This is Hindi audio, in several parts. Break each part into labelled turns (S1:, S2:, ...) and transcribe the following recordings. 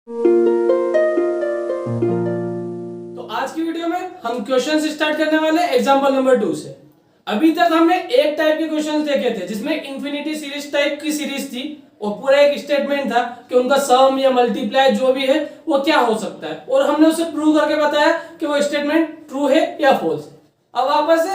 S1: तो आज की वीडियो में हम क्वेश्चंस स्टार्ट करने वाले हैं एग्जांपल नंबर 2 से। अभी तक हमने एक टाइप के क्वेश्चंस देखे थे जिसमें इंफिनिटी सीरीज टाइप की सीरीज थी और पूरा एक स्टेटमेंट था कि उनका सम या मल्टीप्लाई जो भी है वो क्या हो सकता है और हमने उसे प्रूव करके बताया कि वो स्टेटमेंट ट्रू है या फॉल्स। अब वापस से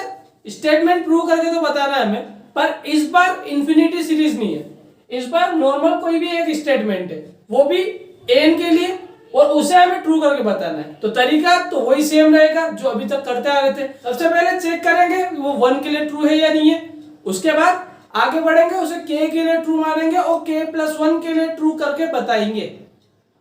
S1: स्टेटमेंट प्रूव करके तो बताना है हमें, पर इस बार इंफिनिटी सीरीज नहीं है, इस बार नॉर्मल कोई भी एक स्टेटमेंट है, वो भी एन के लिए, और उसे हमें ट्रू करके बताना है। तो तरीका तो वही सेम रहेगा जो अभी तक करते आ रहे थे। सबसे पहले चेक करेंगे वो 1 के लिए ट्रू है या नहीं है, उसके बाद आगे बढ़ेंगे उसे k के लिए ट्रू मानेंगे और k+1 के लिए ट्रू करके बताएंगे।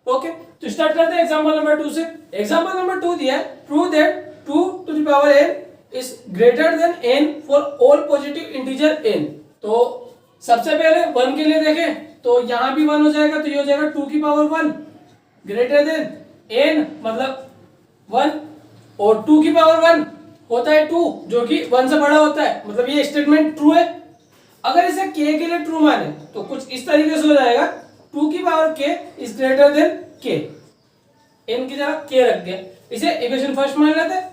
S1: ओके, तो स्टार्ट करते हैं एग्जांपल नंबर 2 से। एग्जांपल नंबर 2 दिया है, prove that 2 to the power n is greater than n for all positive integer n। तो सबसे पहले 1 के लिए देखें तो यहां भी 1 हो जाएगा, तो ये हो जाएगा 2 की पावर 1 ग्रेटर देन n मतलब 1 और 2 की पावर 1 होता है 2 जो कि 1 से बड़ा होता है, मतलब ये स्टेटमेंट ट्रू है। अगर इसे k के लिए ट्रू माने तो कुछ इस तरीके से हो जाएगा, 2 की power k is greater than k, n की जगह k रख दिया, इसे इक्वेशन फर्स्ट मान लेते हैं।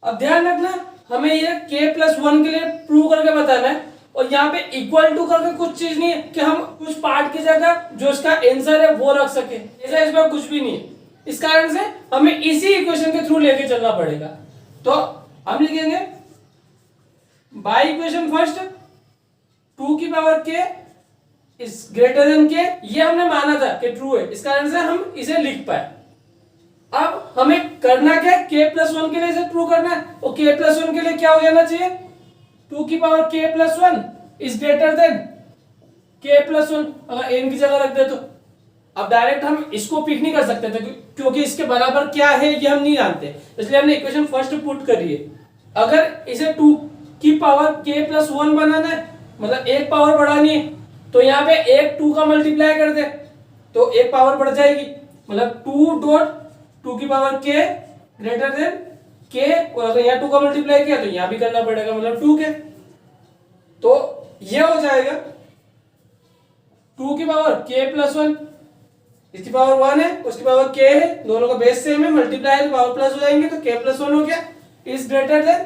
S1: अब ध्यान रखना हमें ये k+1 के लिए प्रूव करके बताना है और यहाँ पे इक्वल टू करके कुछ चीज नहीं है कि हम कुछ पार्ट की जगह जो इसका आंसर है वो रख सके, ऐसा इसमें कुछ भी नहीं है। इस कारण से हमें इसी इक्वेशन के थ्रू लेके चलना पड़ेगा। तो हम लिखेंगे बाय इक्वेशन फर्स्ट 2 की power k is greater than k, ये हमने माना था कि ट्रू है, इस कारण से हम इसे लिख पाए। अब हमें करना क्या है, k+1 के लिए इसे ट्रू करना है और k+1 के लिए क्या हो जाना चाहिए, 2 की power k+1 is greater than k+1, अगर n की जगह रख दे तो। अब डायरेक्ट हम इसको पिक नहीं कर सकते थे क्योंकि इसके बराबर क्या है ये हम नहीं जानते, इसलिए हमने इक्वेशन फर्स्ट पुट करी है। अगर इसे 2 की पावर k+1 बनाना है, मतलब एक पावर बढ़ानी है, तो यहाँ पे एक 2 का मल्टीप्लाई कर दे तो एक पावर बढ़ जाएगी, मतलब 2 की power k greater than k, और अगर यहाँ 2 का मल्टीप्लाई किया तो यहाँ भी करना पड़ेगा, मतलब 2k। तो ये हो जाएगा 2 की पावर k+1, इसकी पावर 1 है उसकी पावर k है, दोनों का बेस सेम है, मल्टीप्लाई है तो पावर प्लस हो जाएंगे, तो k+1 हो गया इज ग्रेटर देन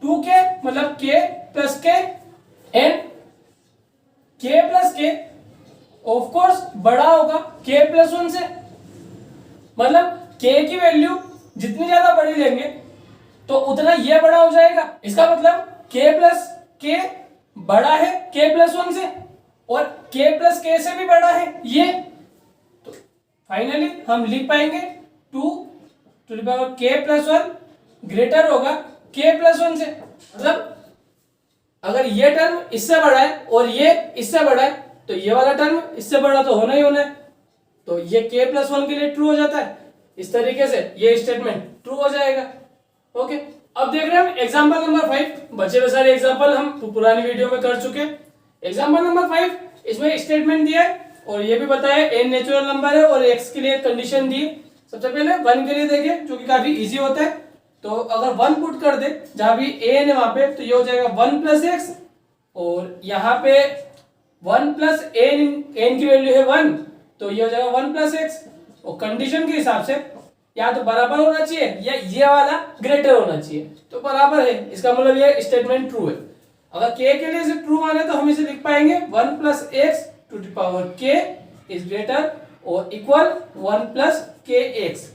S1: 2k, मतलब k+k and k+k of course बड़ा होगा k+1 से, मतलब k की वैल्यू जितनी ज्यादा बड़ी लेंगे तो उतना ये बड़ा हो जाएगा। इसका मतलब k+k बड़ा है k+1 से और k+k से भी बड़ा है ये, तो फाइनली हम लिख पाएंगे 2 to the power k+1 greater होगा k+1 से। मतलब अगर ये टर्म इससे बड़ा है और ये इससे बड़ा है तो ये वाला टर्म इससे बड़ा तो होना ही होना है, तो ये k+1 के लिए ट्रू हो जाता है। इस तरीके से ये स्टेटमेंट ट्रू हो जाएगा। ओके, अब देख रहे हैं हम एग्जांपल नंबर 5। बचे हुए सारे एग्जांपल हम पुरानी वीडियो में कर चुके हैं। एग्जांपल नंबर 5, इसमें स्टेटमेंट दिया है और ये भी बताया n नेचुरल नंबर है और x के लिए कंडीशन दी। सबसे पहले 1 के लिए देखें जो कि काफी इजी होता है, तो अगर 1 पुट कर दे जहां भी a है वहां पे, तो ये हो जाएगा 1 + x, और यहाँ पे 1 + n की वैल्यू है 1, तो ये हो जाएगा 1 + x, और कंडीशन के हिसाब से या तो बराबर होना चाहिए या ये वाला ग्रेटर होना चाहिए, तो बराबर है, इसका मतलब ये स्टेटमेंट ट्रू है। अगर k के लिए इसे ट्रू माने तो हम इसे लिख पाएंगे 1 + x to the power k is greater और इक्वल 1 + kx।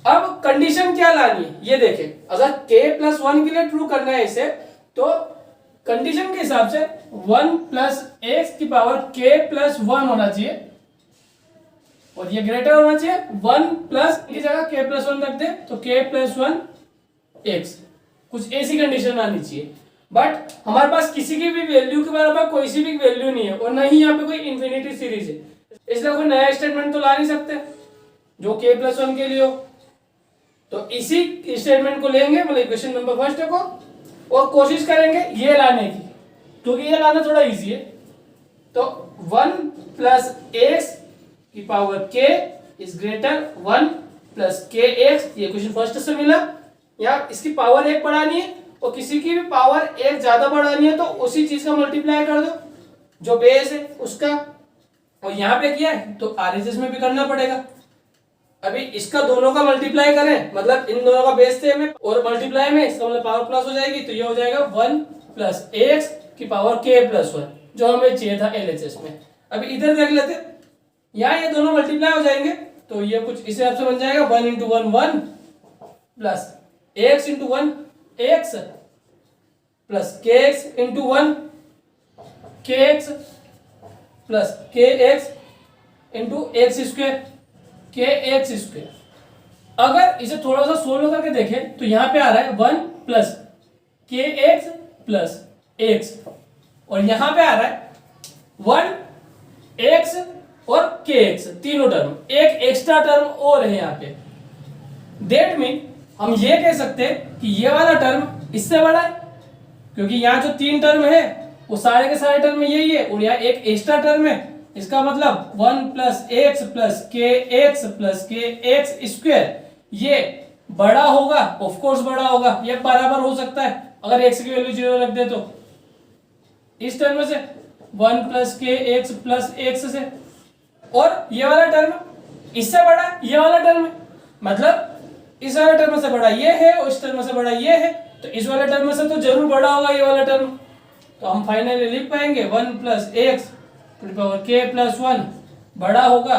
S1: अब कंडीशन क्या लानी है ये देखें, अगर k+1 के लिए ट्रू करना है इसे तो कंडीशन के हिसाब से 1 + x की पावर k+1 होना चाहिए और ये ग्रेटर होना चाहिए 1 की जगह k+1 रख दे तो k+1 x, कुछ ऐसी कंडीशन आनी चाहिए। बट हमारे पास किसी की भी वैल्यू के बराबर कोई सी भी वैल्यू नहीं है और ना ही यहाँ पे कोई इंफिनिटी सीरीज है, इसलिए कोई नया स्टेटमेंट तो ला नहीं सकते जो k+1 के लिए हो। तो इसी स्टेटमेंट को लेंगे, मतलब इक्वेशन नंबर फर्स्ट को, और कोशिश करेंगे ये लाने की, क्योंकि ये लाना थोड़ा इजी है। तो 1 + x की power k is greater 1 + kx, ये क्वेश्चन फर्स्ट से मिला। या इसकी पावर 1 बढ़ानी है और किसी की भी पावर 1 ज्यादा बढ़ानी है तो उसी चीज का मल्टीप्लाई कर दो जो बेस है उसका, और यहाँ पे किया है तो आरएचएस में भी करना पड़ेगा। अभी इसका दोनों का मल्टीप्लाई करें, मतलब इन दोनों का बेस थे में और मल्टीप्लाई में इसका मतलब पावर प्लस हो जाएगी, तो ये हो जाएगा 1 प्लस एक्स की पावर के प्लस 1, जो हमें चाहिए था एलएचएस में। अभी इधर देख लेते, यहाँ ये दोनों मल्टीप्लाई हो जाएंगे, तो ये कुछ इस हिसाब से बन जाएगा 1 into 1 1 plus x into 1 x plus के एक्स इंटू 1 के एक्स प्लस के एक्स इंटू एक्स स्क्वेयर के एक्स स्क्वेयर। अगर इसे थोड़ा सा सोल्व करके देखें तो यहाँ पे आ रहा है 1 प्लस के एक्स प्लस एक्स, और यहाँ पे आ रहा है 1 एक्स और के एक्स, तीनों टर्म, एक एक्स्ट्रा टर्म और है यहाँ पे। दैट मीन हम ये कह सकते हैं कि ये वाला टर्म इससे बड़ा है, क्योंकि यहाँ जो तीन टर्म है वो सारे के सारे टर्म में यही है, और यहाँ एक एक्स्ट्रा टर्म है। इसका मतलब 1 प्लस एक्स प्लस के एक्स स्क्वायर ये बड़ा होगा, ऑफ कोर्स बड़ा होगा, ये बराबर हो सकता है अगर एक्स की वैल्यू 0 रख दे तो इस टर्म से 1 प्लस के एक्स प्लस एक्स से, और ये वाला टर्म इससे बड़ा ये वाला टर्म, मतलब इस वाले टर्म से बड़ा ये है और इस टर्म से बड़ा ये है, तो इस वाले टर्म से तो जरूर बड़ा होगा ये वाला टर्म। तो हम फाइनली लिख पाएंगे 1 plus x to the power के प्लस 1 बड़ा होगा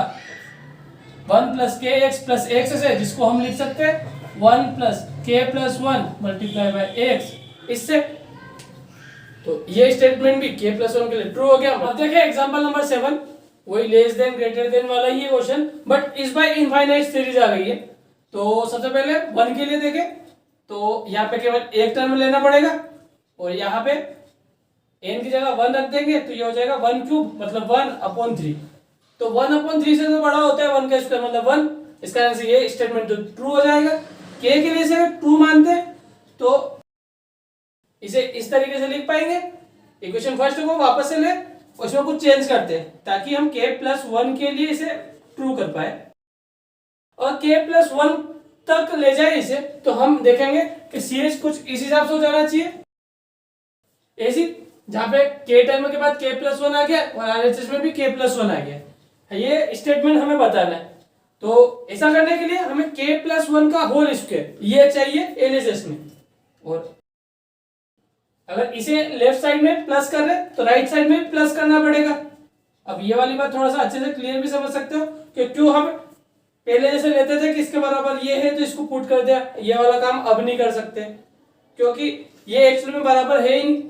S1: 1 प्लस के एक्स प्लस एक्स से, जिसको हम लिख सकते हैं 1 प्लस के प्लस 1 मल्टीप्लाई बाय एक्स इससे। तो ये स्टेटमेंट भी के प्लस 1 के लिए ट्रू हो गया। अब देखिए एग्जांपल नंबर 7, वही लेस देन ग्रेटर देन वाला ही है क्वेश्चन, बट इस बाय इनफाइनाइट सीरीज आ गई है। तो सबसे पहले 1 के लिए देखें, तो यहाँ पे केवल एक टर्म लेना पड़ेगा, और यहाँ पे n की जगह 1 रख देंगे, तो ये हो जाएगा 1 क्यूब, मतलब 1/3। तो 1/3 से तो बड़ा होता है 1 का स्क्वायर, मतलब 1। इस कारण से ये स्टेटमेंट तो ट्रू हो जाएगा। k के लिए से ट्रू मानते हैं तो इसे इस तरीके से लिख पाएंगे। इक्वेशन फर्स्ट को वापस से ले, उसमें कुछ चेंज करते हैं ताकि हम k प्लस 1 के लिए इसे ट्रू कर पाए, और k प्लस 1 तक ले जाए इसे, तो हम देखेंगे कि सीरीज कुछ इस हिसाब से हो जाना चाहिए ऐसी, जहां पे k टर्म के बाद k प्लस 1 आ गया और आरएचएस में भी k प्लस 1 आ गया। ये स्टेटमेंट हमें बताना है। तो ऐसा करने के लिए हमें k प्लस 1 का होल स्क्वायर ये चाहिए एलएचएस में, और अगर इसे लेफ्ट साइड में प्लस कर रहे तो राइट साइड में प्लस करना पड़ेगा। अब ये वाली बात थोड़ा सा अच्छे से क्लियर भी समझ सकते हो कि क्यों हम पहले जैसे लेते थे कि इसके बराबर ये है तो इसको पुट कर दिया, ये वाला काम अब नहीं कर सकते, क्योंकि ये एक्चुअली में बराबर है ही नहीं,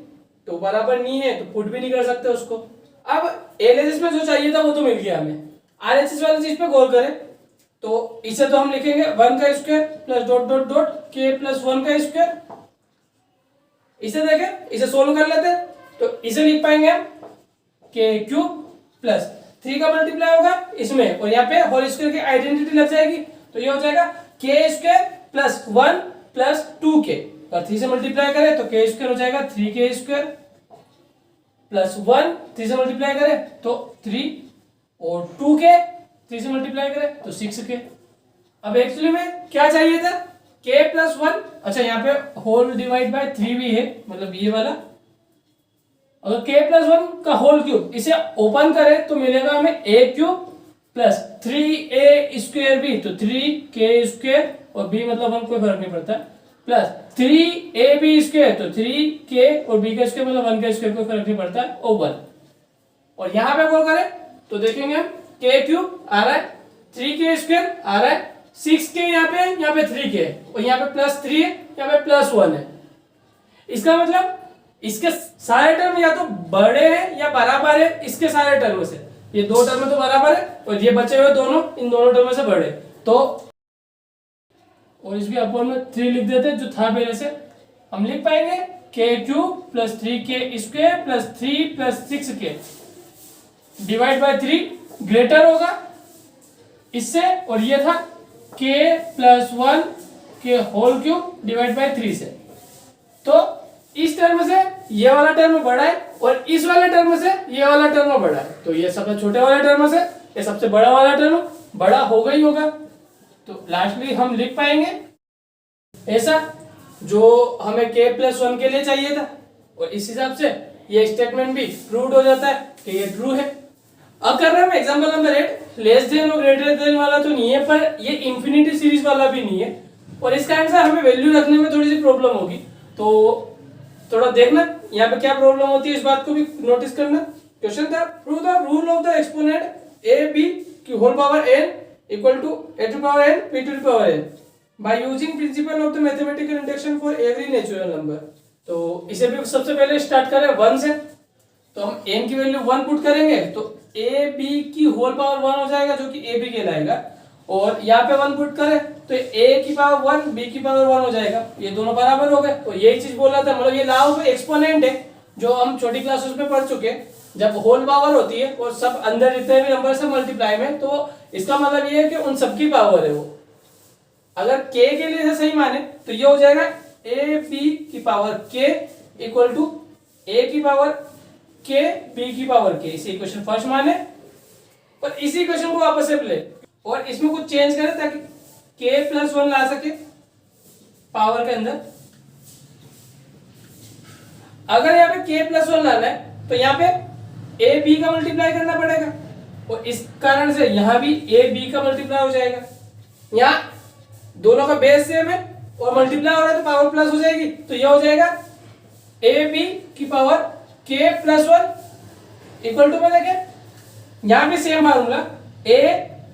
S1: तो बराबर नहीं है तो पुट भी नहीं कर सकते उसको। अब एलएचएस में जो चाहिए था वो तो मिल गया हमें, आरएचएस वाली चीज पे गौर करें तो इसे तो हम लिखेंगे 1 का square plus dot dot dot के प्लस 1 का स्क्वायर। इसे देखें, इसे सोल्व कर लेते हैं, तो इसे लिख पाएंगे हम के क्यूब प्लस 3 का मल्टीप्लाई होगा इसमें, और यहाँ पे होल स्क्वायर की आइडेंटिटी लग जाएगी, तो ये हो जाएगा के स्क्वायर प्लस 1 प्लस 2k, और 3 से मल्टीप्लाई करें तो के स्क्वायर हो जाएगा 3k स्क्वायर प्लस 1 3 से मल्टीप्लाई करें तो 3, और 2k 3 से मल्टीप्लाई करें तो 6k। अब एक्चुअली में क्या चाहिए था k प्लस 1, अच्छा यहाँ पे होल डिवाइड बाय 3 भी है, मतलब ये वाला, अगर k प्लस 1 का होल क्यूब इसे ओपन करें तो मिलेगा हमें a cube plus 3a square भी, तो 3k स्क्वायर, और b मतलब 1 कोई फर्क नहीं पड़ता, प्लस 3ab स्क्वायर, तो 3k और b का स्क्वायर मतलब 1 का स्क्वायर, कोई फर्क नहीं पड़ता, और 1। और यहाँ पे कॉल करें तो देखेंगे हम k क्यूब आ रहा है, 3k स्क्वायर आ रहा है, 6k यहाँ पे 3k, और यहाँ पे प्लस 3 है, यहाँ पे प्लस 1 है। इसका मतलब इसके सारे टर्म या तो बड़े हैं या बराबर है इसके सारे टर्म से, ये दो टर्म तो बराबर है और ये बचे हुए दोनों इन दोनों टर्म से बड़े, तो और इसके अपॉन में 3 लिख देते जो था पहले से। हम लिख पाएंगे k cube plus 3k square plus 3 plus 6k divide by 3 greater होगा इससे, और ये था k प्लस 1 के होल क्यूब डिवाइड बाय 3 से। तो इस टर्म से ये वाला टर्म बड़ा है और इस वाले टर्म से ये वाला टर्म बड़ा है, तो ये सबसे छोटे वाले टर्म से ये सबसे बड़ा वाला टर्म बड़ा होगा ही होगा। तो लास्टली हम लिख पाएंगे ऐसा जो हमें k प्लस 1 के लिए चाहिए था, और इस हिसाब से ये स्टेटमेंट भी प्रूव हो जाता है कि ये ट्रू है। अब कर रहे हैं हम एग्जांपल नंबर 8। लेस देन और ग्रेटर देन वाला तो नहीं है, पर ये इंफिनिटी सीरीज वाला भी नहीं है, और इसका आंसर हमें वैल्यू रखने में थोड़ी सी प्रॉब्लम होगी। तो थोड़ा देखना यहाँ पे क्या प्रॉब्लम होती है, इस बात को भी नोटिस करना। क्वेश्चन था prove the rule of the exponent A B की whole power n equal to a to power n p to power n by using principle of the mathematical induction for every natural number. तो इसे भी सबसे पहले स्टार्ट करें 1 से, तो हम n की वैल्यू 1 पुट करेंगे तो a b की होल पावर 1 हो जाएगा, जो कि a b कहलाएगा, और यहाँ पे 1 पुट करें तो a की पावर 1 b की पावर 1 हो जाएगा, ये दोनों बराबर हो गए। तो यही चीज बोला था, मतलब ये लॉ ऑफ एक्सपोनेंट है जो हम छोटी क्लासेस में पढ़ चुके हैं। जब होल पावर होती है और सब अंदर जितने भी नंबर से मल्टीप्लाई में, तो इसका मतलब ये है कि उन सबकी पावर है वो। अगर k के लिए सही माने तो ये हो जाएगा a b की power k equal to a की पावर k b की पावर k, इसे इक्वेशन फर्स्ट माने और इसी इक्वेशन को वापस से ले और इसमें कुछ चेंज करें ताकि k प्लस 1 ला सके पावर के अंदर। अगर यहाँ पे k प्लस 1 लाना है तो यहाँ पे a b का मल्टीप्लाई करना पड़ेगा, और इस कारण से यहाँ भी a b का मल्टीप्लाई हो जाएगा। यहाँ दोनों का बेस सेम है और मल्टीप्लाई हो रहा है तो पावर प्लस हो जाएगी, तो यह हो जाएगा a b की power k plus 1 equal to में देखें यहाँ भी same formula a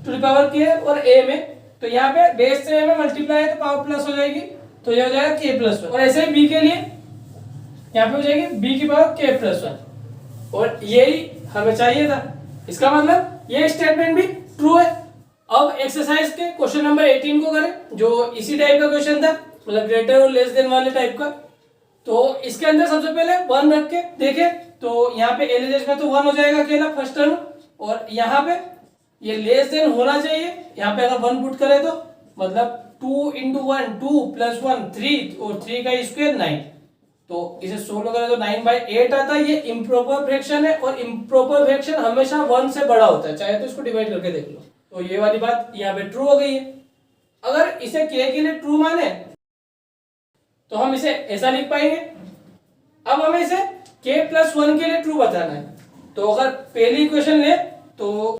S1: to the power k और a में, तो यहाँ पे बेस से a में मल्टीप्लाई है तो पावर प्लस हो जाएगी, तो यह हो जाएगा k प्लस 1। और ऐसे ही b के लिए यहाँ पे हो जाएगी b की पावर k प्लस 1, और यही हमें चाहिए था। इसका मतलब ये स्टेटमेंट भी ट्रू है। अब एक्सरसाइज के क्वेश्चन नंबर 18 को करें, जो इसी टाइप का क्वेश्चन था, मतलब ग्रेटर और लेस देन वाले टाइप का। तो इसके अंदर सबसे पहले 1 रख के देखें, तो यहाँ पे एलएचएस में तो 1 हो जाएगा अकेला फर्स्ट टर्म, और यहाँ पे ये लेस देन होना चाहिए। यहाँ पे अगर 1 पुट करें तो मतलब 2 into 1 2 प्लस 1 3 और 3 का स्क्वायर 9, तो इसे सोल्व करें तो 9/8 आता है। ये इम्प्रॉपर फ्रैक्शन है और इम्प्रॉपर फ्रैक्शन हमेशा 1 से बड़ा होता है, चाहे तो इसको डिवाइड करके देख लो। तो ये वाली बात यहाँ पे ट्रू हो गई है। अगर इसे k के लिए ट्रू माने तो हम इसे ऐसा लिख पाएंगे। अब हमें इसे k प्लस 1 के लिए ट्रू बताना है, तो अगर पहली इक्वेशन ले तो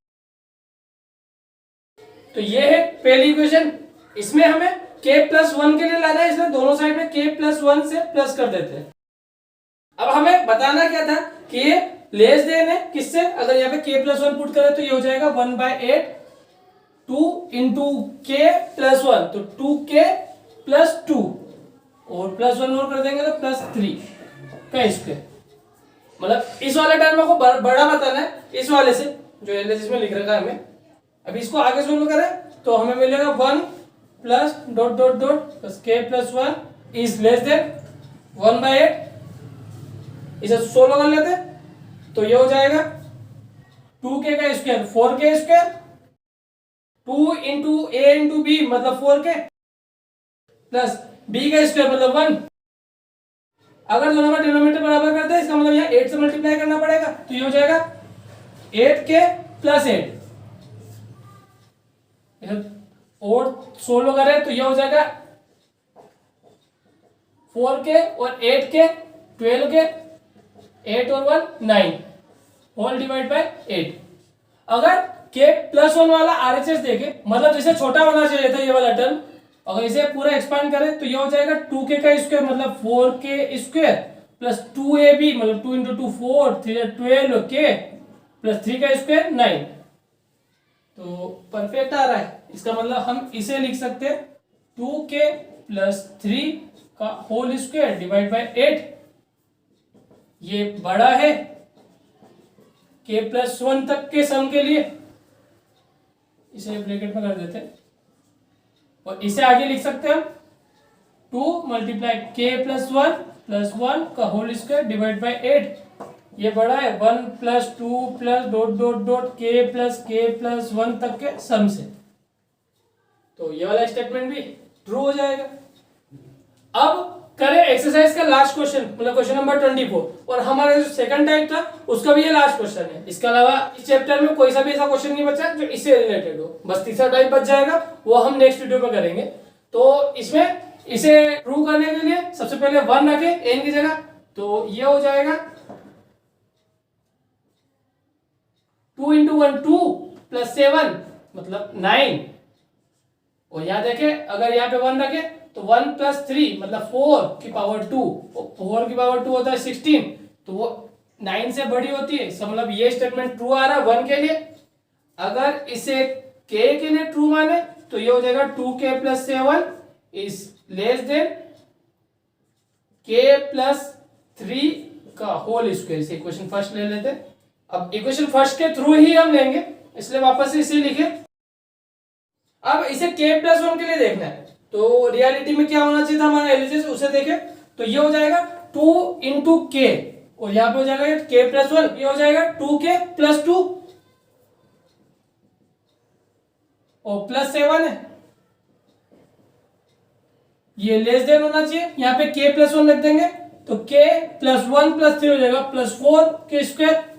S1: ये है पहली इक्वेशन, इसमें हमें k प्लस 1 के लिए लाना है, इसमें दोनों साइड में k प्लस 1 से प्लस कर देते हैं। अब हमें बताना क्या था कि ये लेस देन है किससे, अगर यहाँ पे k प्लस 1 पुट करें तो ये हो जाएगा 1/8 2 इंटू k प्लस 1, तो 2k प्लस 2 और प्लस 1 और कर देंगे तो प्लस 3 का स्क्वायर। मतलब इस वाले टर्म को बड़ा बताना है इस वाले से जो एलएचएस में लिख रखा है हमें। अभी इसको आगे सोल्व करें तो हमें मिलेगा 1 plus dot dot dot plus k plus 1 is less than 1/8। इसे सोल्व कर लेते तो ये हो जाएगा 2k का square 4k square, 2 into a into b मतलब 4k प्लस b का स्क्वायर मतलब 1। अगर दोनों का डिनोमिनेटर बराबर करते हैं इसका मतलब यहाँ 8 से मल्टीप्लाई करना पड़ेगा, तो ये हो जाएगा 8k प्लस 8 और सोल्व करें तो ये हो जाएगा 4k और 8k 12k 8 और 1 9 होल डिवाइड बाय 8। अगर k प्लस 1 वाला आरएचएस देखे मतलब जैसे छोटा होना चाहिए था ये वाला टर्म, अगर इसे पूरा एक्सपांड करें तो ये हो जाएगा 2k का स्क्वायर मतलब 4k स्क्वायर प्लस 2ab मतलब 2 इंटू 2 4 3 12k प्लस 3 का स्क्वायर 9। तो परफेक्ट आ रहा है, इसका मतलब हम इसे लिख सकते हैं 2k प्लस 3 का होल स्क्वायर डिवाइड बाय 8। ये बड़ा है k प्लस 1 तक के सम के लिए, इसे ब्रैकेट में कर देते हैं और इसे आगे लिख सकते हैं हम 2 मल्टीप्लाई k प्लस 1 का होल स्क्वायर डिवाइड बाय 8। ये बड़ा है 1 plus 2 plus dot dot dot k plus 1 तक के सम से, तो ये वाला स्टेटमेंट भी ट्रू हो जाएगा। अब करें एक्सरसाइज का लास्ट क्वेश्चन मतलब क्वेश्चन नंबर 24, और हमारा जो सेकंड टाइप था उसका भी ये लास्ट क्वेश्चन है। इसके अलावा इस चैप्टर में कोई सा भी ऐसा क्वेश्चन नहीं बचा जो इससे रिलेटेड हो, बस तीसरा टाइप बच जाएगा, वो हम नेक्स्ट वीडियो में करेंगे। तो इसमें इसे प्रूव करने के लिए सबसे पहले 1 रखे n की जगह, तो ये हो जाएगा 2 इंटू 1 2 प्लस 7 मतलब 9, और यहाँ देखें अगर यहाँ पे 1 रखे तो 1 प्लस 3 मतलब 4 की पावर 2, 4 की पावर 2 होता है 16, तो वो 9 से बड़ी होती है। इसका मतलब ये स्टेटमेंट ट्रू आ रहा है 1 के लिए। अगर इसे k के लिए ट्रू माने तो ये हो जाएगा 2k plus 7 is less than k plus 3 का होल स्क्वायर। इसे इक्वेशन फर्स्ट ले लेते हैं। अब इक्वेशन फर्स्ट के थ्रू ही हम लेंगे, इसलिए वापस से इसे लिखे। अब इसे k प्लस 1 के लिए देखना है, तो रियलिटी में क्या होना चाहिए था हमारा एलिसिस, उसे देखें तो ये हो जाएगा 2 इंटू के, और यहाँ पे हो जाएगा k प्लस 1, ये हो जाएगा 2k प्लस 2 और प्लस 7 है, ये लेस देन होना चाहिए। यहाँ पे k प्लस 1 रख देंगे तो k प्लस 1 प्लस 3 हो जाएगा प्लस 4 के स्क्वायर।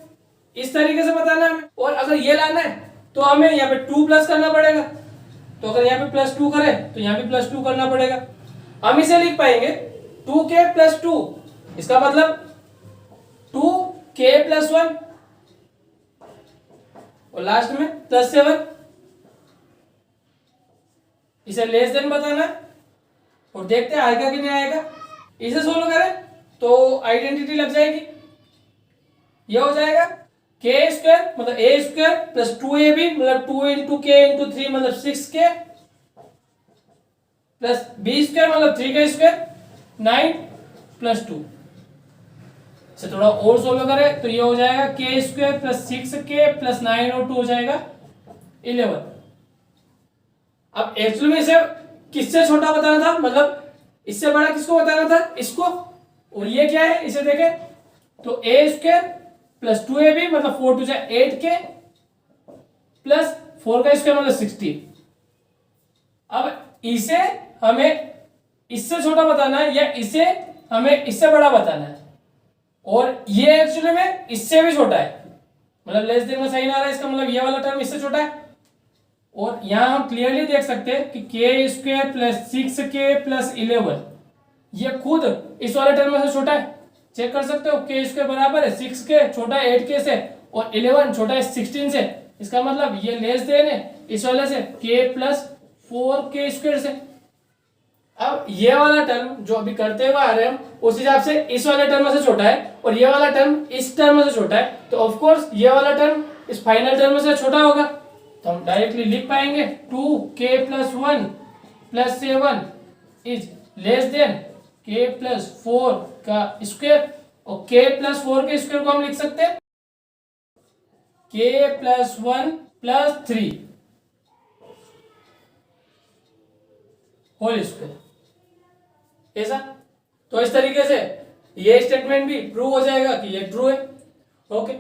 S1: इस तरीके से बताना है हमें। और अगर ये लाना है तो हमें यहाँ पे 2 प्लस करना पड़ेगा, तो अगर यहाँ पे प्लस 2 करें तो यहाँ पे प्लस 2 करना पड़ेगा। हम इसे लिख पाएंगे 2k प्लस 2, इसका मतलब 2k प्लस 1 और लास्ट में प्लस 7। इसे लेस देन बताना है और देखते हैं आएगा कि नहीं आएगा। इसे सोल्व करें तो आइडेंटिटी लग जाएगी, ये हो जाएगा k स्क्वायर मतलब a स्क्वायर प्लस 2ab मतलब 2 इंटू k इंटू 3 मतलब 6k प्लस b स्क्वायर मतलब 3 का स्क्वायर 9 प्लस 2। इसे थोड़ा और सोल्व करें तो ये हो जाएगा k square plus 6k plus 9 और 2 हो जाएगा 11। अब एक्चुअली में इसे किससे छोटा बताना था, मतलब इससे बड़ा किसको बताना था, इसको। और ये क्या है इसे देखें तो a स्क्वायर प्लस 2ab मतलब 4 टू 8k प्लस 4 का स्क्वायर मतलब 16। अब इसे हमें इससे छोटा बताना है या इसे हमें इससे बड़ा बताना है, और ये एक्चुअली में इससे भी छोटा है, मतलब लेस देन में सही ना आ रहा है, इसका मतलब ये वाला टर्म इससे छोटा है। और यहां हम क्लियरली देख सकते हैं कि k square plus 6k plus 11 ये खुद इस वाले टर्म में से छोटा है। चेक कर सकते हो k स्क्वायर बराबर है 6k छोटा है 8k से और 11 छोटा है 16 से, इसका मतलब ये लेस देन है इस वाले से k प्लस 4k स्क्वायर से। अब ये वाला टर्म जो अभी करते हुए आ रहे हैं उस हिसाब से इस वाले टर्म में से छोटा है और ये वाला टर्म इस टर्म में से छोटा है, तो ऑफ कोर्स ये वाला टर्म इस फाइनल टर्म में से छोटा होगा। तो हम डायरेक्टली लिख पाएंगे 2k plus 1 plus 7 is less than k plus 4 का स्क्वायर, और k प्लस 4 के स्क्वायर को हम लिख सकते हैं k plus 1 plus 3 whole square, ऐसा। तो इस तरीके से ये स्टेटमेंट भी प्रूव हो जाएगा कि ये ट्रू है। ओके।